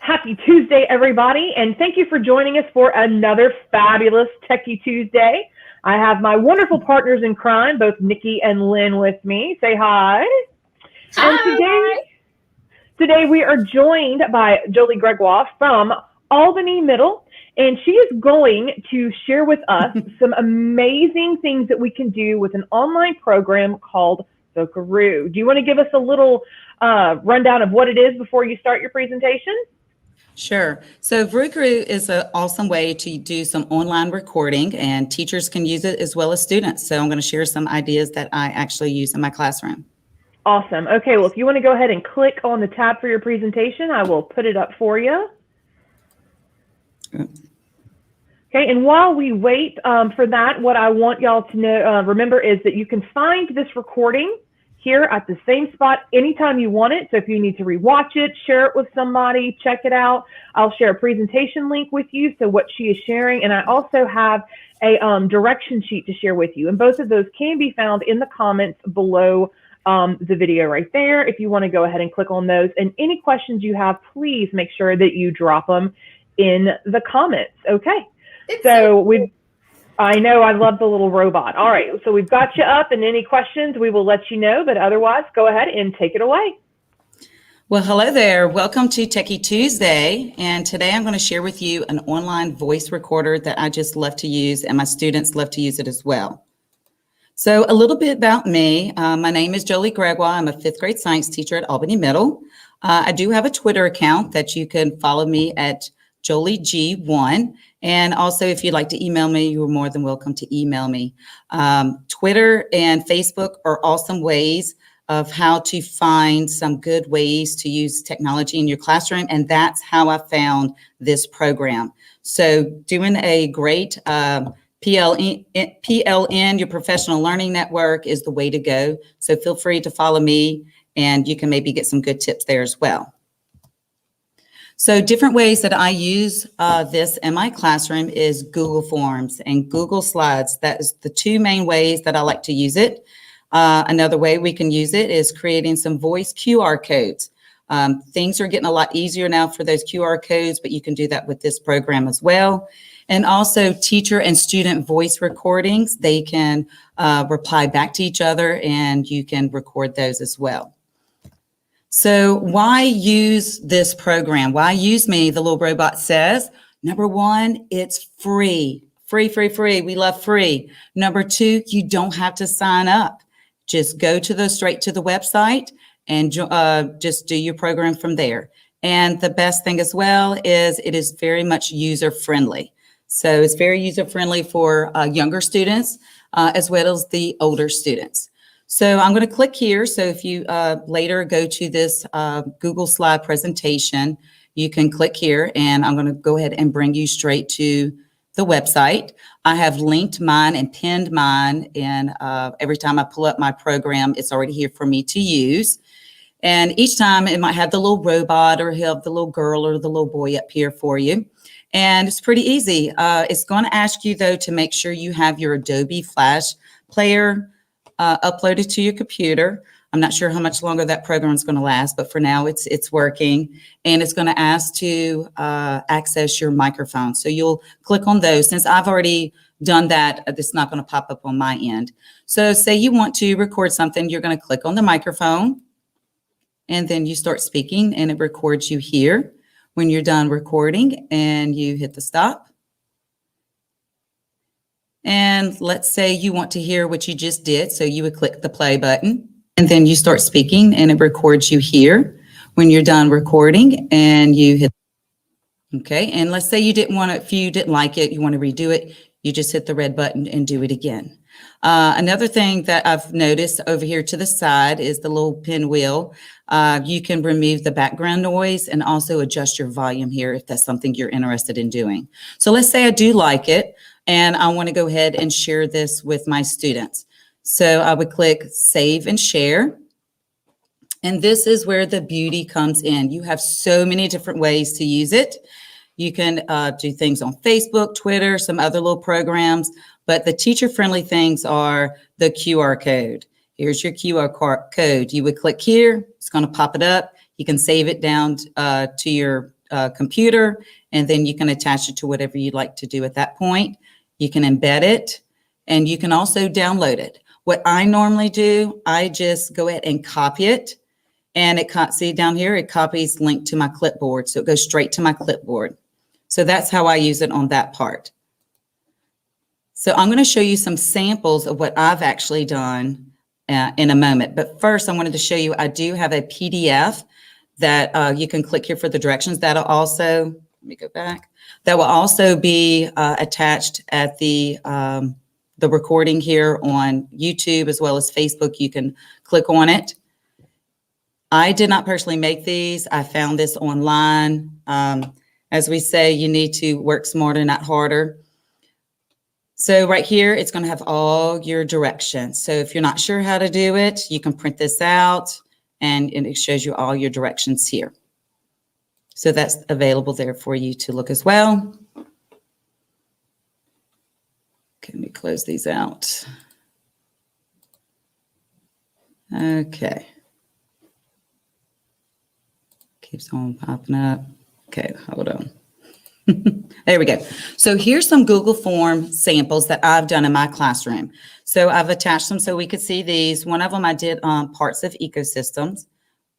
Happy Tuesday, everybody, and thank you for joining us for another fabulous Techy Tuesday. I have my wonderful partners in crime, both Nikki and Lynn, with me. Say hi. Hi. And today we are joined by Jolie Gregoire from Albany Middle, and she is going to share with us some amazing things that we can do with an online program called Vocaroo. Do you want to give us a little rundown of what it is before you start your presentation? Sure. So Vocaroo is an awesome way to do some online recording, and teachers can use it as well as students. So I'm going to share some ideas that I actually use in my classroom. Awesome. Okay, well, if you want to go ahead and click on the tab for your presentation, I will put it up for you. Okay, and while we wait for that, what I want y'all to know, remember is that you can find this recording here at the same spot anytime you want it. So if you need to rewatch it, share it with somebody, check it out. I'll share a presentation link with you, so what she is sharing, and I also have a direction sheet to share with you. And both of those can be found in the comments below the video right there if you want to go ahead and click on those. And any questions you have, please make sure that you drop them in the comments. Okay. I know, I love the little robot. All right, so we've got you up, and any questions, we will let you know, but otherwise, go ahead and take it away. Well, hello there. Welcome to Techy Tuesday, and today I'm going to share with you an online voice recorder that I just love to use, and my students love to use it as well. So a little bit about me. My name is Jolie Gregoire. I'm a 5th grade science teacher at Albany Middle. I do have a Twitter account that you can follow me at JolieG1. And also, if you'd like to email me, you're more than welcome to email me. Twitter and Facebook are awesome ways of how to find some good ways to use technology in your classroom. And that's how I found this program. So doing a great PLN, your professional learning network, is the way to go. So feel free to follow me, and you can maybe get some good tips there as well. So different ways that I use this in my classroom is Google Forms and Google Slides. That is the two main ways that I like to use it. Another way we can use it is creating some voice QR codes. Things are getting a lot easier now for those QR codes, but you can do that with this program as well. And also teacher and student voice recordings. They can reply back to each other, and you can record those as well. So why use this program? Why use me? The little robot says. Number one, it's free. Free, free, free. We love free. Number two, you don't have to sign up. Just go to straight to the website and just do your program from there. And the best thing as well is it is very much user-friendly. So it's very user-friendly for younger students as well as the older students. So I'm going to click here. So if you later go to this Google slide presentation, you can click here, and I'm going to go ahead and bring you straight to the website. I have linked mine and pinned mine, and every time I pull up my program, it's already here for me to use. And each time it might have the little robot, or have the little girl or the little boy up here for you. And it's pretty easy. It's going to ask you, though, to make sure you have your Adobe Flash player uploaded to your computer. I'm not sure how much longer that program is going to last, but for now it's working. And it's going to ask to access your microphone. So you'll click on those. Since I've already done that, it's not going to pop up on my end. So say you want to record something, you're going to click on the microphone, and then you start speaking, and it records you here. When you're done recording, and you hit the stop. And let's say you want to hear what you just did. So you would click the play button, and then you start speaking, and it records you here. When you're done recording, and you hit, okay. And let's say you didn't want to, if you didn't like it, you want to redo it, you just hit the red button and do it again. Another thing that I've noticed over here to the side is the little pinwheel. You can remove the background noise and also adjust your volume here if that's something you're interested in doing. So let's say I do like it, and I want to go ahead and share this with my students. So I would click Save and Share. And this is where the beauty comes in. You have so many different ways to use it. You can do things on Facebook, Twitter, some other little programs, but the teacher-friendly things are the QR code. Here's your QR code. You would click here. It's going to pop it up. You can save it down to your computer, and then you can attach it to whatever you'd like to do at that point. You can embed it, and you can also download it. What I normally do, I just go ahead and copy it, and see down here, it copies link to my clipboard, so it goes straight to my clipboard. So that's how I use it on that part. So I'm going to show you some samples of what I've actually done in a moment. But first, I wanted to show you, I do have a PDF that you can click here for the directions. That'll also, let me go back. That will also be attached at the recording here on YouTube as well as Facebook. You can click on it. I did not personally make these. I found this online. As we say, you need to work smarter, not harder. So right here, it's going to have all your directions. So if you're not sure how to do it, you can print this out, and it shows you all your directions here. So that's available there for you to look as well. Okay, let me close these out. Okay. Keeps on popping up. Okay, hold on. There we go. So here's some Google Form samples that I've done in my classroom. So I've attached them so we could see these. One of them I did parts of ecosystems.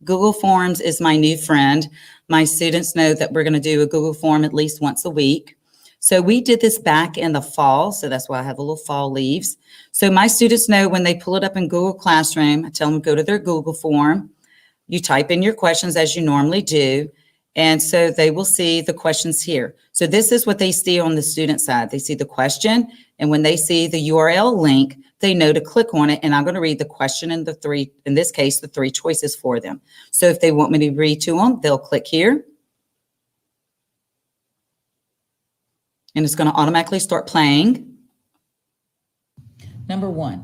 Google Forms is my new friend. My students know that we're going to do a Google Form at least once a week. So we did this back in the fall. So that's why I have the little fall leaves. So my students know when they pull it up in Google Classroom, I tell them to go to their Google Form. You type in your questions as you normally do. And so they will see the questions here. So this is what they see on the student side. They see the question, and when they see the URL link, they know to click on it. And I'm going to read the question and in this case, the three choices for them. So if they want me to read to them, they'll click here. And it's going to automatically start playing. Number 1,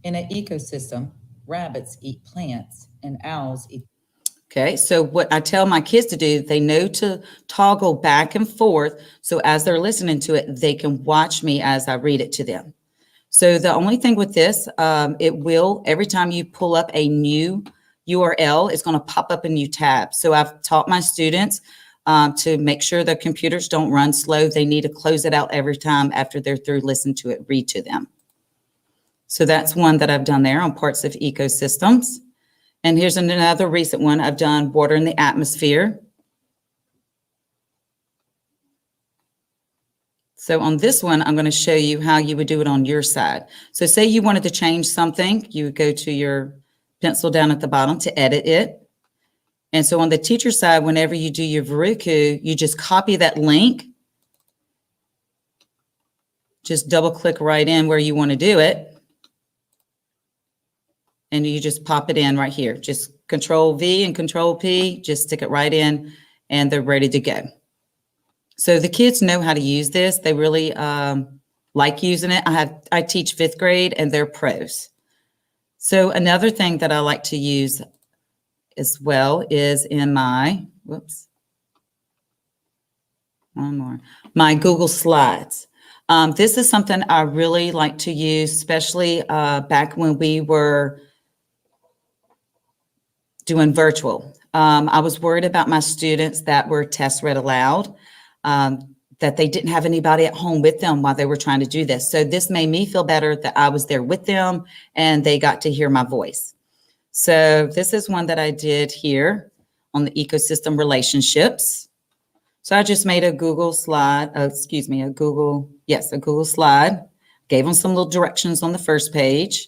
in an ecosystem, rabbits eat plants and owls eat. Okay, so what I tell my kids to do, they know to toggle back and forth. So as they're listening to it, they can watch me as I read it to them. So the only thing with this, it will, every time you pull up a new URL, it's going to pop up a new tab. So I've taught my students to make sure their computers don't run slow. They need to close it out every time after they're through listening to it, read to them. So that's one that I've done there on parts of ecosystems. And here's another recent one. I've done water in the atmosphere. So on this one, I'm going to show you how you would do it on your side. So say you wanted to change something, you would go to your pencil down at the bottom to edit it. And so on the teacher side, whenever you do your Vocaroo, you just copy that link. Just double click right in where you want to do it. And you just pop it in right here. Just Control V and Control P, just stick it right in, and they're ready to go. So the kids know how to use this. They really like using it. I teach 5th grade, and they're pros. So another thing that I like to use as well is in my, my Google Slides. This is something I really like to use, especially back when we were doing virtual. I was worried about my students that were test read aloud, that they didn't have anybody at home with them while they were trying to do this. So this made me feel better that I was there with them and they got to hear my voice. So this is one that I did here on the ecosystem relationships. So I just made a Google slide, a Google slide, gave them some little directions on the first page.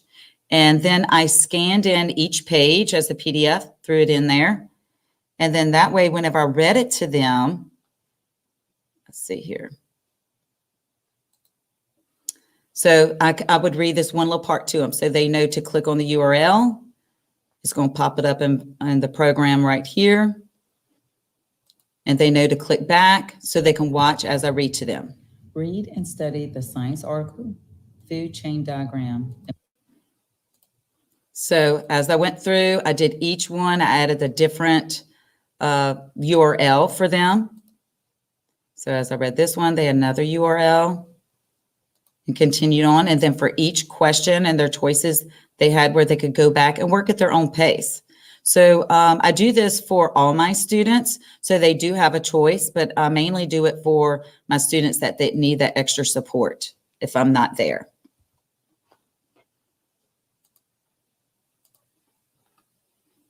And then I scanned in each page as a PDF, threw it in there. And then that way, whenever I read it to them, let's see here. So I would read this one little part to them so they know to click on the URL. It's going to pop it up in the program right here. And they know to click back so they can watch as I read to them. Read and study the science article, food chain diagram. So as I went through, I did each one. I added a different URL for them. So as I read this one, they had another URL and continued on. And then for each question and their choices, they had where they could go back and work at their own pace. So I do this for all my students, so they do have a choice, but I mainly do it for my students that need that extra support if I'm not there.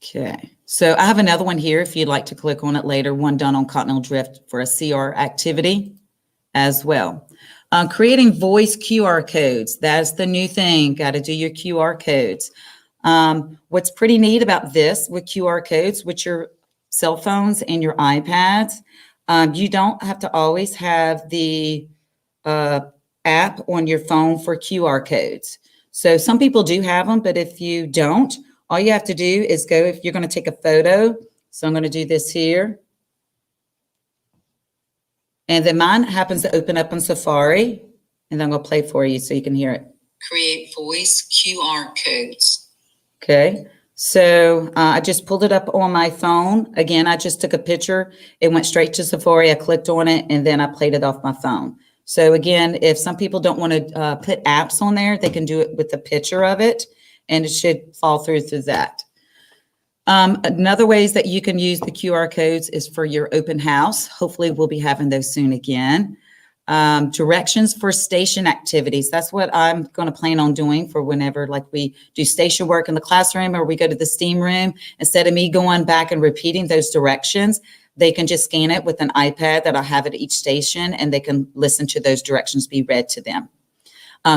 Okay, so I have another one here if you'd like to click on it later, one done on continental drift for a CR activity as well. Creating voice QR codes, that's the new thing, got to do your QR codes. What's pretty neat about this with QR codes, with your cell phones and your iPads, you don't have to always have the app on your phone for QR codes. So some people do have them, but if you don't, all you have to do is go, if you're going to take a photo. So I'm going to do this here. And then mine happens to open up on Safari. And then I'm going to play for you so you can hear it. Create voice QR codes. Okay. So I just pulled it up on my phone. Again, I just took a picture. It went straight to Safari. I clicked on it and then I played it off my phone. So again, if some people don't want to put apps on there, they can do it with a picture of it. And it should fall through that. Another ways that you can use the QR codes is for your open house. Hopefully we'll be having those soon again. Directions for station activities. That's what I'm going to plan on doing for whenever, like, we do station work in the classroom or we go to the STEAM room. Instead of me going back and repeating those directions, they can just scan it with an iPad that I have at each station and they can listen to those directions be read to them.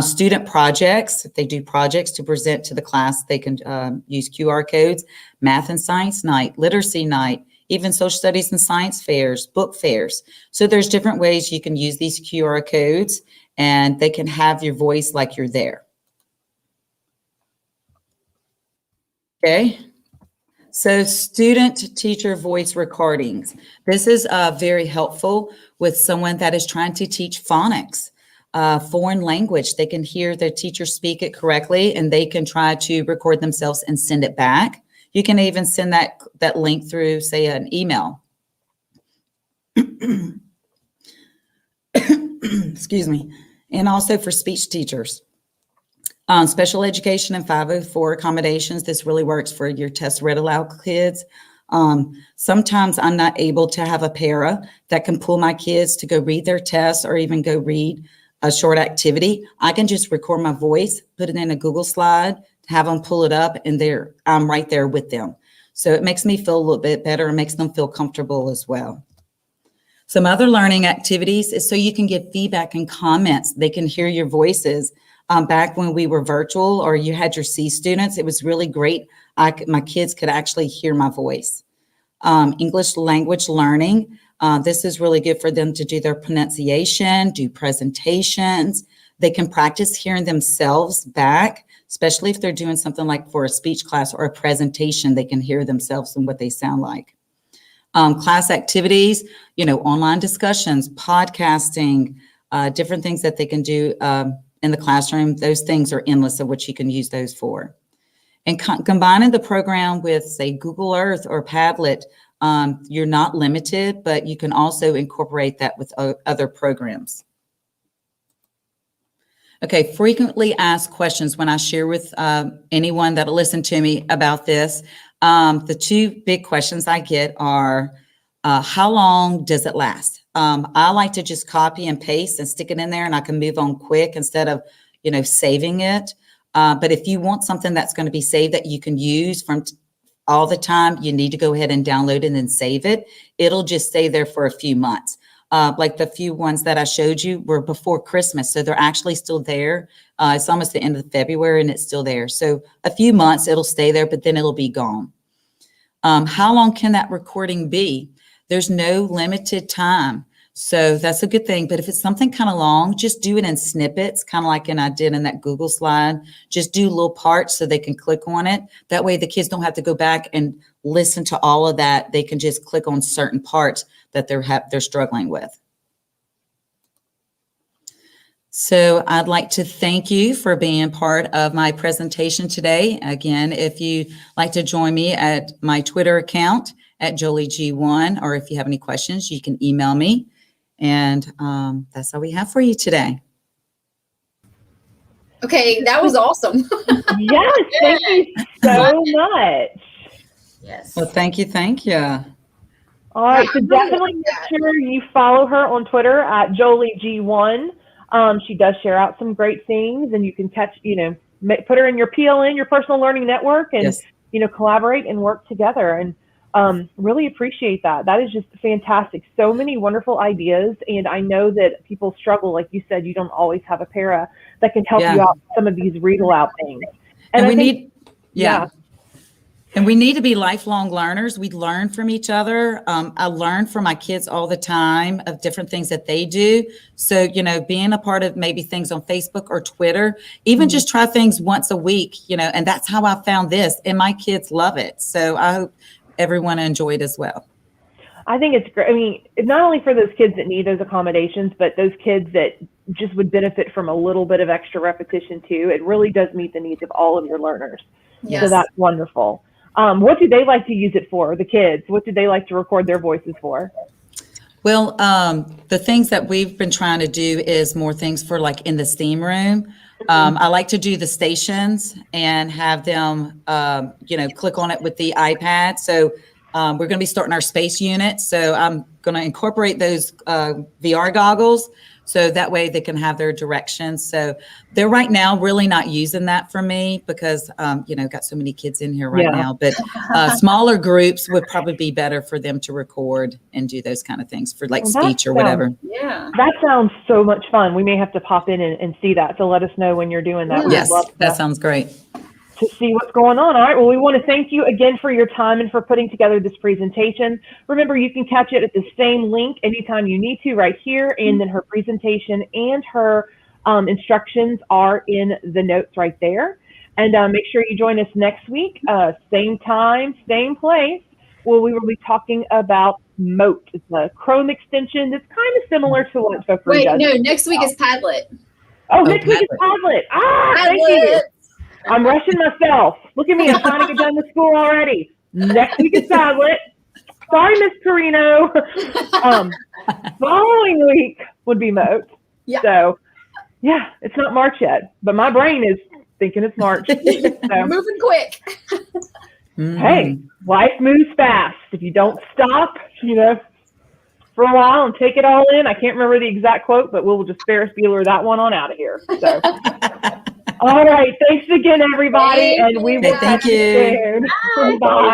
Student projects, if they do projects to present to the class, they can use QR codes. Math and science night, literacy night, even social studies and science fairs, book fairs. So there's different ways you can use these QR codes and they can have your voice like you're there. Okay. So student teacher voice recordings. This is very helpful with someone that is trying to teach phonics. Foreign language, they can hear their teacher speak it correctly and they can try to record themselves and send it back. You can even send that link through, say, an email. Excuse me. And also for speech teachers. Special education and 504 accommodations, this really works for your test read aloud kids. Sometimes I'm not able to have a para that can pull my kids to go read their tests or even go read a short activity. I can just record my voice, put it in a Google slide, have them pull it up, and I'm right there with them. So it makes me feel a little bit better and makes them feel comfortable as well. Some other learning activities is so you can give feedback and comments. They can hear your voices. Back when we were virtual or you had your C students, it was really great. My kids could actually hear my voice. English language learning. This is really good for them to do their pronunciation, do presentations. They can practice hearing themselves back, especially if they're doing something like for a speech class or a presentation, they can hear themselves and what they sound like. Class activities, online discussions, podcasting, different things that they can do in the classroom. Those things are endless of what you can use those for. And combining the program with, say, Google Earth or Padlet, you're not limited, but you can also incorporate that with other programs. Okay, frequently asked questions when I share with anyone that'll listen to me about this. The two big questions I get are, how long does it last? I like to just copy and paste and stick it in there and I can move on quick instead of, saving it. But if you want something that's going to be saved that you can use from all the time, you need to go ahead and download it and then save it. It'll just stay there for a few months. Like the few ones that I showed you were before Christmas. So they're actually still there. It's almost the end of February and it's still there. So a few months it'll stay there, but then it'll be gone. How long can that recording be? There's no limited time. So that's a good thing. But if it's something kind of long, just do it in snippets, kind of like I did in that Google slide. Just do little parts so they can click on it. That way the kids don't have to go back and listen to all of that. They can just click on certain parts that they're struggling with. So I'd like to thank you for being part of my presentation today. Again, if you'd like to join me at my Twitter account at JolieG1, or if you have any questions, you can email me. And that's all we have for you today. Okay, that was awesome. Yes, thank you so much. Yes. Well, thank you. Thank you. All right, so I'm really definitely like make that. sure you follow her on Twitter at JolieG1. She does share out some great things, and you can catch, put her in your PLN, your personal learning network, and Yes. collaborate and work together. And really appreciate that. That is just fantastic. So many wonderful ideas, and I know that people struggle, like you said, you don't always have a para that can help you Yeah. out with some of these read aloud things. And I we think- need, yeah. And we need to be lifelong learners. We learn from each other. I learn from my kids all the time of different things that they do. So, being a part of maybe things on Facebook or Twitter, even just try things once a week, and that's how I found this. And my kids love it. So I hope everyone enjoyed as well. I think it's great. I mean, not only for those kids that need those accommodations, but those kids that just would benefit from a little bit of extra repetition too. It really does meet the needs of all of your learners. Yes. So that's wonderful. What do they like to use it for, the kids? What do they like to record their voices for? Well, the things that we've been trying to do is more things for like in the steam room. I like to do the stations and have them, click on it with the iPad. So we're going to be starting our space unit. So I'm going to incorporate those VR goggles. So that way they can have their directions. So they're right now really not using that for me because, got so many kids in here right now. But smaller groups would probably be better for them to record and do those kind of things for like speech or whatever. Yeah. That sounds so much fun. We may have to pop in and see that. So let us know when you're doing that. Yes, that sounds great. To see what's going on. All right. Well, we want to thank you again for your time and for putting together this presentation. Remember, you can catch it at the same link anytime you need to right here. And then her presentation and her instructions are in the notes right there. And make sure you join us next week, same time, same place, where we will be talking about Moat. It's a Chrome extension that's kind of similar to what Vocaroo Wait, does. no, next week is Padlet. Oh, next week is Padlet. Thank you. I'm rushing myself. Look at me. I'm trying to get done with school already. Next week is Padlet. Sorry, Miss Carino. Following week would be Moat. Yeah. So, yeah, it's not March yet, but my brain is thinking it's March. So, Moving quick. hey, life moves fast. If you don't stop, for a while and take it all in. I can't remember the exact quote, but we'll just Ferris Bueller that one on out of here. So. All right. Thanks again, everybody. And we will Thank you. soon. Bye.